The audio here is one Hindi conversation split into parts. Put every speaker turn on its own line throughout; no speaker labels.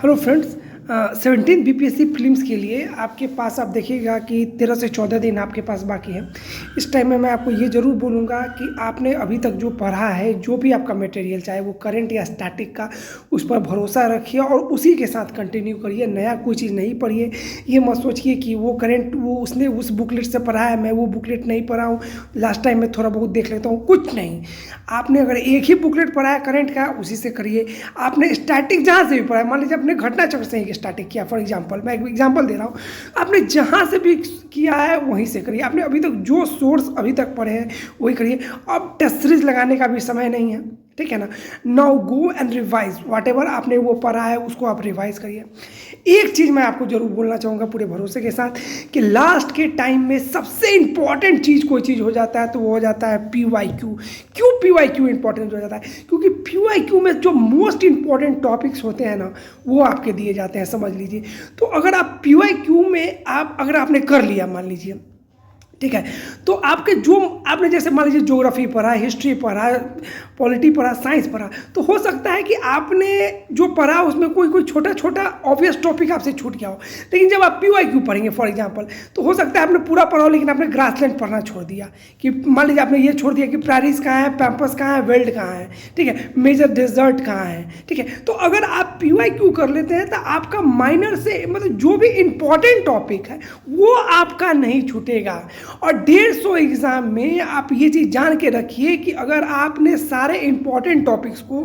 Hello friends. 17 बीपीएससी प्रीलिम्स के लिए आपके पास आप देखिएगा कि 13 से 14 दिन आपके पास बाकी है। इस टाइम में मैं आपको ये ज़रूर बोलूँगा कि आपने अभी तक जो पढ़ा है, जो भी आपका मटेरियल, चाहे वो करंट या स्टैटिक का, उस पर भरोसा रखिए और उसी के साथ कंटिन्यू करिए। नया कोई चीज़ नहीं पढ़िए। ये मत सोचिए कि वो करंट वो उसने उस बुकलेट से पढ़ा है, मैं वो बुकलेट नहीं पढ़ा हूँ, लास्ट टाइम मैं थोड़ा बहुत देख लेता हूँ। कुछ नहीं। आपने अगर एक ही बुकलेट पढ़ा है करंट का, उसी से करिए। आपने स्टैटिक जहाँ से भी पढ़ा है, मान लीजिए आपने घटना चक्र से ही स्टार्टिंग किया, फॉर एग्जांपल मैं एक एग्जांपल दे रहा हूँ, आपने जहाँ से भी किया है वहीं से करिए। आपने अभी तक जो सोर्स अभी तक पढ़े हैं वही करिए। अब टेस्ट सीरीज लगाने का भी समय नहीं है, ठीक है ना। Now go and revise what ever आपने वो पढ़ा है, उसको आप रिवाइज करिए। एक चीज़ मैं आपको जरूर बोलना चाहूँगा पूरे भरोसे के साथ कि लास्ट के टाइम में सबसे इंपॉर्टेंट चीज़ कोई चीज़ हो जाता है तो वो हो जाता है PYQ। क्यों PYQ इंपॉर्टेंट हो जाता है? क्योंकि PYQ में जो मोस्ट इंपॉर्टेंट टॉपिक्स होते हैं ना, वो आपके दिए जाते हैं, समझ लीजिए। तो अगर आप PYQ में अगर आपने कर लिया, मान लीजिए, ठीक है, तो आपके जो आपने जैसे मान लीजिए ज्योग्राफी पढ़ा, हिस्ट्री पढ़ा, पॉलिटी पढ़ा, साइंस पढ़ा, तो हो सकता है कि आपने जो पढ़ा उसमें कोई छोटा छोटा ऑब्वियस टॉपिक आपसे छूट गया हो। लेकिन जब आप PYQ पढ़ेंगे फॉर एग्जांपल, तो हो सकता है आपने पूरा पढ़ा हो लेकिन आपने ग्रासलैंड पढ़ना छोड़ दिया। कि मान लीजिए आपने ये छोड़ दिया कि प्रायरीज कहाँ है, पैम्पस कहाँ है, वेल्ड कहाँ है, ठीक है, मेजर डेजर्ट कहाँ है, ठीक है। तो अगर आप PYQ कर लेते हैं तो आपका माइनर से मतलब जो भी इंपॉर्टेंट टॉपिक है वो आपका नहीं छूटेगा। और 150 एग्जाम में आप ये चीज़ जान के रखिए कि अगर आपने सारे इंपॉर्टेंट टॉपिक्स को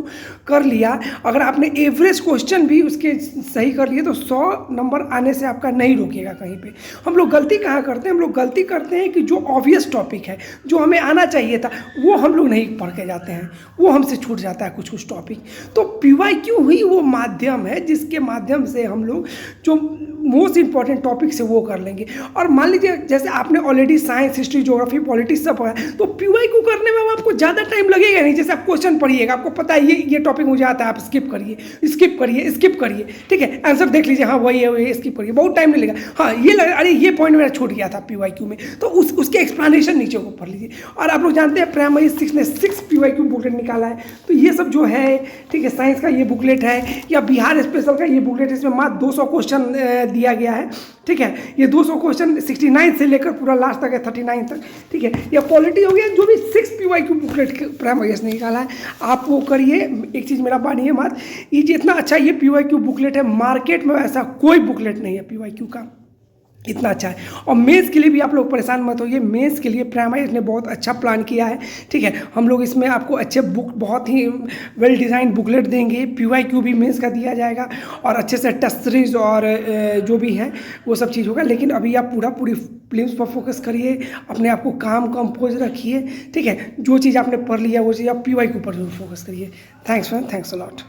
कर लिया, अगर आपने एवरेज क्वेश्चन भी उसके सही कर लिए, तो 100 नंबर आने से आपका नहीं रोकेगा कहीं पे। हम लोग गलती कहाँ करते हैं? हम लोग गलती करते हैं कि जो ऑब्वियस टॉपिक है, जो हमें आना चाहिए था, वो हम लोग नहीं पढ़ के जाते हैं, वो हमसे छूट जाता है कुछ टॉपिक। तो PYQ ही वो माध्यम है जिसके माध्यम से हम लोग जो मोस्ट इंपॉर्टेंट टॉपिक्स है वो कर लेंगे। और मान लीजिए जैसे आपने already science, history, geography, politics सब पढ़ा है, तो PYQ करने में आपको ज़्यादा टाइम लगेगा नहीं। जैसे आप क्वेश्चन पढ़िएगा, आपको पता है ये टॉपिक मुझे आता है, आप स्किप करिए, स्किप करिए, स्किप करिए, ठीक है, आंसर देख लीजिए, हाँ वही है, वही, स्किप करिए, बहुत टाइम नहीं लगेगा। हाँ ये लगा, अरे ये पॉइंट मेरा छूट गया था PYQ में, तो उसके एक्सप्लेनेशन नीचे को पढ़ लीजिए। और आप लोग जानते हैं प्राइमरी 6 ने 6 PYQ बुकलेट निकाला है, तो ये सब जो है, ठीक है, साइंस का ये बुकलेट है या बिहार स्पेशल का ये बुकलेट, इसमें मात्र 200 क्वेश्चन दिया गया है, ठीक है। ये 200 क्वेश्चन 69 से लेकर पूरा लास्ट तक है, 39 तक, ठीक है। या पॉलिटी हो गया, जो भी 6 PYQ बुकलेट प्राइमरी ने निकाला है, आप वो करिए। एक चीज़ मेरा मानिए मत, ये जितना अच्छा ये PYQ बुकलेट है, मार्केट में ऐसा कोई बुकलेट नहीं है PYQ का, इतना अच्छा है। और मेंस के लिए भी आप लोग परेशान मत होइए, मेंस के लिए प्राइमरी ने बहुत अच्छा प्लान किया है, ठीक है। हम लोग इसमें आपको अच्छे बुक, बहुत ही वेल डिज़ाइन बुकलेट देंगे। PYQ भी मेंस का दिया जाएगा और अच्छे से टेस्ट सीरीज और जो भी है वो सब चीज़ होगा। लेकिन अभी आप पूरी प्रीलिम्स पर फोकस करिए, अपने आप को काम कंपोज रखिए, ठीक है। जो चीज़ आपने पढ़ लिया वो चीज़ आप PYQ पर जरूर फोकस करिए। Thanks friend, thanks a lot.